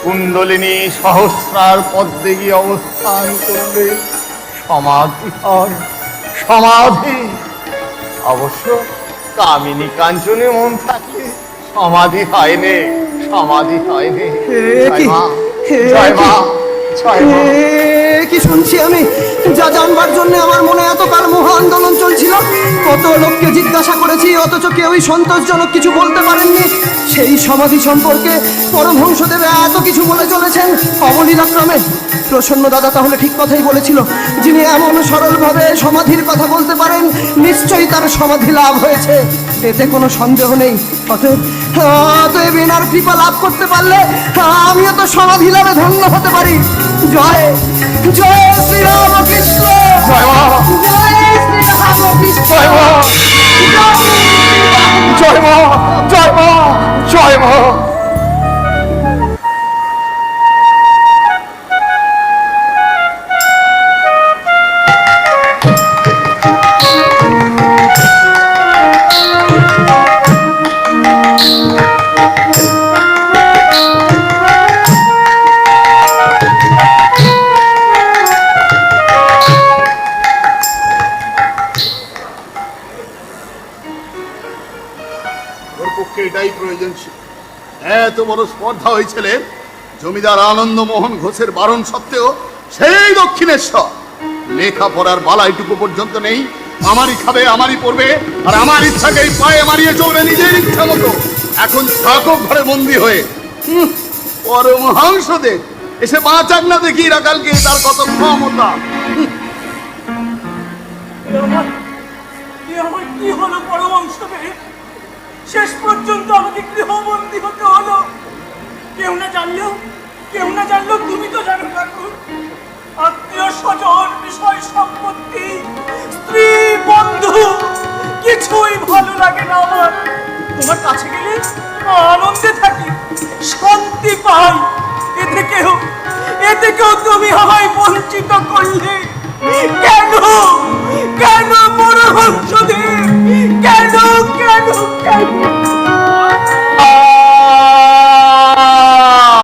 কুণ্ডলিনী সহস্রার পদ্মে গিয়ে অবস্থান করলে সমাধি হয়, সমাধি। অবশ্য কামিনী কাঞ্চনে মন থাকলে সমাধি হয়নি, সমাধি হয়নি। জয় মা, জয় মা, জয় মা। কি শুনছি আমি? যা জানবার জন্য আমার মনে এতকাল মহা আন্দোলন চলছিল, কত লোককে জিজ্ঞাসা করেছি, অথচ কেউই সন্তোষজনক কিছু বলতে পারেননি। সেই সমাধি সম্পর্কে পরমহংসদেব এত কিছু বলে চলেছেন অবলীলাক্রমে। প্রসন্ন দাদা তাহলে ঠিক কথাই বলেছিল, যিনি এমন সরলভাবে সমাধির কথা বলতে পারেন নিশ্চয়ই তার সমাধি লাভ হয়েছে, এতে কোনো সন্দেহ নেই। অতএব এনার কৃপা লাভ করতে পারলে আমিও তো সমাধি লাভে ধন্য হতে পারি। জয় জয় শ্রীরামকৃষ্ণ, জয় মা, জয় শ্রীরামকৃষ্ণ, জয় মা, জয় মা, জয় মা, জয় মা। এটাই প্রয়োজন ছিল। এত বড় স্পর্ধা হয়েছিল, জমিদার আনন্দমোহন ঘোষের বারণ সত্ত্বেও সেই দক্ষিণেশ্বর লেখাপড়ার বালাইটুকু পর্যন্ত নেই। আমারই খাবে, আমারই পড়বে, আর আমার ইচ্ছাকেই পায়ে মারিয়ে চলবে নিজের ইচ্ছা মতো। এখন থাকুক ঘরে বন্দি হয়ে। পরমহংসদেব এসে বাঁচাক না দেখি রাখালকে, তার কত ক্ষমতা। কি হলো পরমহংসদেব? শেষ পর্যন্ত আমাকে গৃহবন্দী হতে হলো। কেউ না জানলেও তুমি তো জানো ঠাকুর, আত্মীয় স্বজন, বিষয় সম্পত্তি, স্ত্রী বন্ধু কিছুই ভালো লাগে না আমার। তোমার কাছে গেলে আনন্দে থাকি, শান্তি পাই। এতে কেউ তুমি আমায় বঞ্চিত করলে কেন? কেন পরমহংসদেব? কেন কেন কেন?